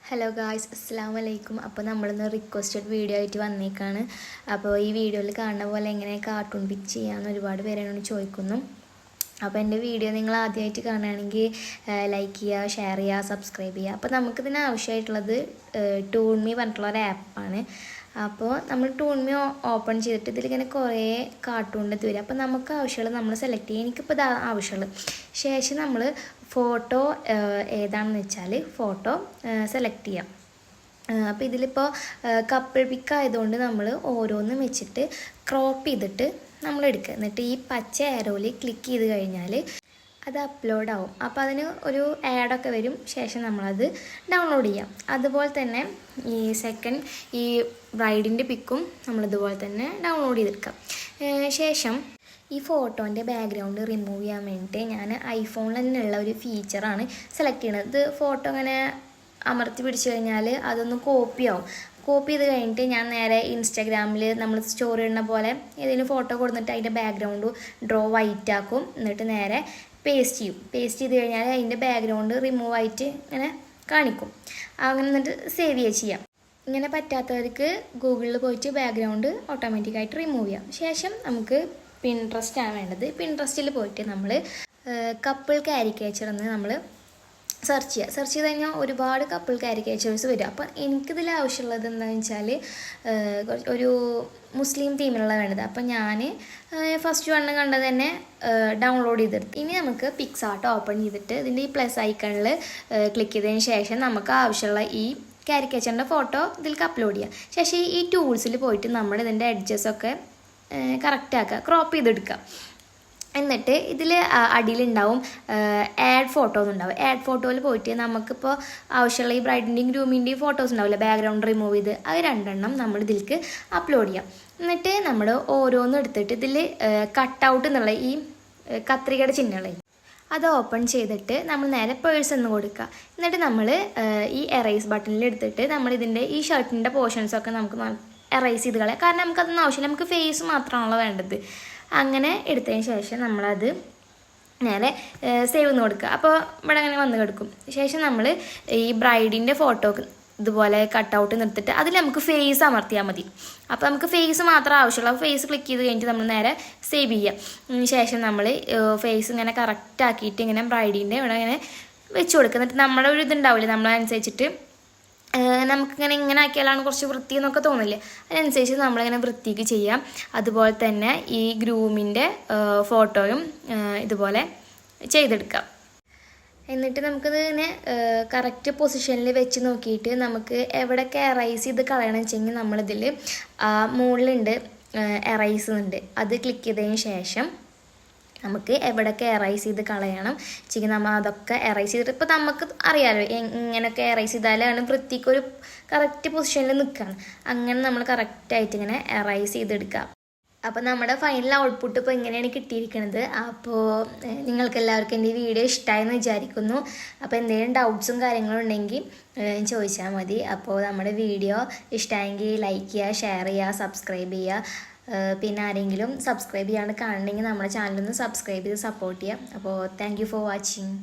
Hello guys, അസ്സലാമു അലൈക്കും. അപ്പോൾ നമ്മളിന്ന് റിക്വസ്റ്റഡ് വീഡിയോ ആയിട്ട് വന്നേക്കാണ്. അപ്പോൾ ഈ വീഡിയോയിൽ കാണുന്ന പോലെ എങ്ങനെ കാർട്ടൂൺ പിക്ക് ചെയ്യാമെന്ന് ഒരുപാട് പേരോട് ചോദിക്കുന്നു. അപ്പോൾ എൻ്റെ വീഡിയോ നിങ്ങൾ ആദ്യമായിട്ട് കാണുകയാണെങ്കിൽ ലൈക്ക് ചെയ്യുക, ഷെയർ ചെയ്യുക, സബ്സ്ക്രൈബ് ചെയ്യുക. അപ്പോൾ നമുക്കിതിന് ആവശ്യമായിട്ടുള്ളത് ടൂൺമി പറഞ്ഞിട്ടുള്ള ഒരു ആപ്പാണ്. അപ്പോൾ നമ്മൾ ടൂൺമി ഓപ്പൺ ചെയ്തിട്ട് ഇതിലിങ്ങനെ കുറേ കാർട്ടൂണിൻ്റെ ഇത് വരും. അപ്പോൾ നമുക്ക് ആവശ്യമുള്ളത് നമ്മൾ സെലക്ട് ചെയ്യുക. എനിക്കിപ്പോൾ ഇതാ ആവശ്യമുള്ളത്. ശേഷം നമ്മൾ ഫോട്ടോ ഏതാണെന്ന് വെച്ചാൽ ഫോട്ടോ സെലക്ട് ചെയ്യാം. അപ്പോൾ ഇതിലിപ്പോൾ കപ്പിൾ പിക്ക് ആയതുകൊണ്ട് നമ്മൾ ഓരോന്നും വെച്ചിട്ട് ക്രോപ്പ് ചെയ്തിട്ട് നമ്മൾ എടുക്കുക. എന്നിട്ട് ഈ പച്ച ആരോയിൽ ക്ലിക്ക് ചെയ്ത് കഴിഞ്ഞാൽ അത് അപ്ലോഡ് ആവും. അപ്പോൾ അതിന് ഒരു ആഡൊക്കെ വരും. ശേഷം നമ്മളത് ഡൗൺലോഡ് ചെയ്യാം. അതുപോലെ തന്നെ ഈ സെക്കൻഡ് ഈ ബ്രൈഡിൻ്റെ പിക്കും നമ്മളിതുപോലെ തന്നെ ഡൗൺലോഡ് ചെയ്തെടുക്കാം. ശേഷം ഈ ഫോട്ടോൻ്റെ ബാക്ക്ഗ്രൗണ്ട് റിമൂവ് ചെയ്യാൻ വേണ്ടിയിട്ട് ഞാൻ ഐഫോണിൽ തന്നെയുള്ള ഒരു ഫീച്ചറാണ് സെലക്ട് ചെയ്യണത്. ഇത് ഫോട്ടോ ഇങ്ങനെ അമർത്തി പിടിച്ചു കഴിഞ്ഞാൽ അതൊന്ന് കോപ്പി ആവും. കോപ്പി ചെയ്ത് കഴിഞ്ഞിട്ട് ഞാൻ നേരെ ഇൻസ്റ്റാഗ്രാമിൽ നമ്മൾ സ്റ്റോറി ഇടുന്ന പോലെ ഏതെങ്കിലും ഫോട്ടോ കൊടുത്തിട്ട് അതിൻ്റെ ബാക്ക്ഗ്രൗണ്ട് ഡ്രോ വൈറ്റ് ആക്കും. എന്നിട്ട് നേരെ പേസ്റ്റ് ചെയ്യും. പേസ്റ്റ് ചെയ്ത് കഴിഞ്ഞാൽ അതിൻ്റെ ബാക്ക്ഗ്രൗണ്ട് റിമൂവ് ആയിട്ട് ഇങ്ങനെ കാണിക്കും. അങ്ങനെ എന്നിട്ട് സേവ് ചെയ്യാം. ഇങ്ങനെ പറ്റാത്തവർക്ക് ഗൂഗിളിൽ പോയിട്ട് ബാക്ക്ഗ്രൗണ്ട് ഓട്ടോമാറ്റിക്കായിട്ട് റിമൂവ് ചെയ്യാം. ശേഷം നമുക്ക് പിൻട്രസ്റ്റ് ആണ് വേണ്ടത്. പിൻട്രസ്റ്റിൽ പോയിട്ട് നമ്മൾ കപ്പിൾ കാരിക്കേച്ചർ എന്ന് നമ്മൾ സെർച്ച് ചെയ്ത് കഴിഞ്ഞാൽ ഒരുപാട് കപ്പിൾ കാരിക്കേച്ചേഴ്സ് വരും. അപ്പം എനിക്കിതിൽ ആവശ്യമുള്ളത് എന്താണെന്ന് വെച്ചാൽ ഒരു മുസ്ലിം തീമിലുള്ള വേണ്ടത്. അപ്പം ഞാൻ ഫസ്റ്റ് വണ്ണം കണ്ടത് തന്നെ ഡൗൺലോഡ് ചെയ്തെടുത്തു. ഇനി നമുക്ക് പിക്സാർട്ട് ഓപ്പൺ ചെയ്തിട്ട് ഇതിൻ്റെ ഈ പ്ലസ് ഐക്കണിൽ ക്ലിക്ക് ചെയ്തതിന് ശേഷം നമുക്ക് ആവശ്യമുള്ള ഈ കാരിക്കേച്ചറിൻ്റെ ഫോട്ടോ ഇതിലേക്ക് അപ്ലോഡ് ചെയ്യാം. ശേഷം ഈ ടൂൾസിൽ പോയിട്ട് നമ്മൾ ഇതിൻ്റെ എഡ്ജസൊക്കെ കറക്റ്റാക്കുക, ക്രോപ്പ് ചെയ്തെടുക്കുക. എന്നിട്ട് ഇതിൽ അടിയിലുണ്ടാവും ആഡ് ഫോട്ടോ എന്നുണ്ടാവും. ആഡ് ഫോട്ടോയിൽ പോയിട്ട് നമുക്കിപ്പോൾ ആവശ്യമുള്ള ഈ ബ്രൈഡിൻ്റെയും ഗ്രൂമിൻ്റെയും ഫോട്ടോസ് ഉണ്ടാവില്ല, ബാക്ക്ഗ്രൗണ്ട് റിമൂവ് ചെയ്ത് അത് 2 എണ്ണം നമ്മൾ ഇതിലേക്ക് അപ്ലോഡ് ചെയ്യാം. എന്നിട്ട് നമ്മൾ ഓരോന്നും എടുത്തിട്ട് ഇതിൽ കട്ടൗട്ട് എന്നുള്ള ഈ കത്രികയുടെ ചിഹ്നങ്ങൾ അത് ഓപ്പൺ ചെയ്തിട്ട് നമ്മൾ നേരെ പേഴ്സ് എന്ന് കൊടുക്കുക. എന്നിട്ട് നമ്മൾ ഈ എറൈസ് ബട്ടണിൽ എടുത്തിട്ട് നമ്മൾ ഇതിൻ്റെ ഈ ഷർട്ടിൻ്റെ പോർഷൻസൊക്കെ നമുക്ക് എറൈസ് ചെയ്ത് കളയാം. കാരണം നമുക്കതൊന്നും ആവശ്യമില്ല, നമുക്ക് ഫേസ് മാത്രമാണല്ലോ വേണ്ടത്. അങ്ങനെ എടുത്തതിന് ശേഷം നമ്മളത് നേരെ സേവ് എന്ന് കൊടുക്കുക. അപ്പോൾ ഇവിടെ അങ്ങനെ വന്ന് കിടക്കും. ശേഷം നമ്മൾ ഈ ബ്രൈഡിൻ്റെ ഫോട്ടോ ഇതുപോലെ കട്ടൗട്ട് നിർത്തിയിട്ട് അതിൽ നമുക്ക് ഫേസ് അമർത്തിയാൽ മതി. അപ്പോൾ നമുക്ക് ഫേസ് മാത്രം ആവശ്യമുള്ളൂ. അപ്പോൾ ഫേസ് ക്ലിക്ക് ചെയ്ത് കഴിഞ്ഞിട്ട് നമ്മൾ നേരെ സേവ് ചെയ്യാം. ശേഷം നമ്മൾ ഫേസ് ഇങ്ങനെ കറക്റ്റ് ആക്കിയിട്ട് ഇങ്ങനെ ബ്രൈഡിൻ്റെ ഇവിടെ ഇങ്ങനെ വെച്ച് കൊടുക്കുക. എന്നിട്ട് നമ്മുടെ ഒരു ഇതുണ്ടാവില്ലേ, നമ്മളനുസരിച്ചിട്ട് നമുക്കിങ്ങനെ ആക്കിയാലാണ് കുറച്ച് വൃത്തി എന്നൊക്കെ തോന്നില്ലേ, അതിനനുസരിച്ച് നമ്മളിങ്ങനെ വൃത്തിക്ക് ചെയ്യാം. അതുപോലെ തന്നെ ഈ ഗ്രൂമിൻ്റെ ഫോട്ടോയും ഇതുപോലെ ചെയ്തെടുക്കാം. എന്നിട്ട് നമുക്കിത് ഇങ്ങനെ കറക്റ്റ് പൊസിഷനിൽ വെച്ച് നോക്കിയിട്ട് നമുക്ക് എവിടെയൊക്കെ എറൈസ് ചെയ്ത് കളയണം വെച്ചെങ്കിൽ നമ്മളിതിൽ മുകളിലുണ്ട് എറൈസ് ഉണ്ട്, അത് ക്ലിക്ക് ചെയ്തതിന് ശേഷം നമുക്ക് എവിടെയൊക്കെ എറൈസ് ചെയ്ത് കളയണം വെച്ചെങ്കിൽ നമ്മൾ അതൊക്കെ എറൈസ് ചെയ്തിട്ട് ഇപ്പോൾ നമുക്ക് അറിയാമല്ലോ ഇങ്ങനെയൊക്കെ എറൈസ് ചെയ്താലാണ് വൃത്തിക്കൊരു കറക്റ്റ് പൊസിഷനിൽ നിൽക്കുകയാണ്. അങ്ങനെ നമ്മൾ കറക്റ്റായിട്ട് ഇങ്ങനെ എറൈസ് ചെയ്തെടുക്കുക. അപ്പോൾ നമ്മുടെ ഫൈനൽ ഔട്ട്പുട്ട് ഇപ്പോൾ ഇങ്ങനെയാണ് കിട്ടിയിരിക്കുന്നത്. അപ്പോൾ നിങ്ങൾക്ക് എല്ലാവർക്കും എൻ്റെ ഈ വീഡിയോ ഇഷ്ടമായെന്ന് വിചാരിക്കുന്നു. അപ്പോൾ എന്തെങ്കിലും ഡൗട്ട്സും കാര്യങ്ങളും ഉണ്ടെങ്കിൽ ചോദിച്ചാൽ മതി. അപ്പോൾ നമ്മുടെ വീഡിയോ ഇഷ്ടമായെങ്കിൽ ലൈക്ക് ചെയ്യുക, ഷെയർ ചെയ്യുക, സബ്സ്ക്രൈബ് ചെയ്യുക. പിന്നെ ആരെങ്കിലും സബ്സ്ക്രൈബ് ചെയ്യാണ്ട് കാണണമെങ്കിൽ നമ്മുടെ ചാനലൊന്ന് സബ്സ്ക്രൈബ് ചെയ്ത് സപ്പോർട്ട് ചെയ്യാം. അപ്പോൾ താങ്ക് യു ഫോർ വാച്ചിങ്.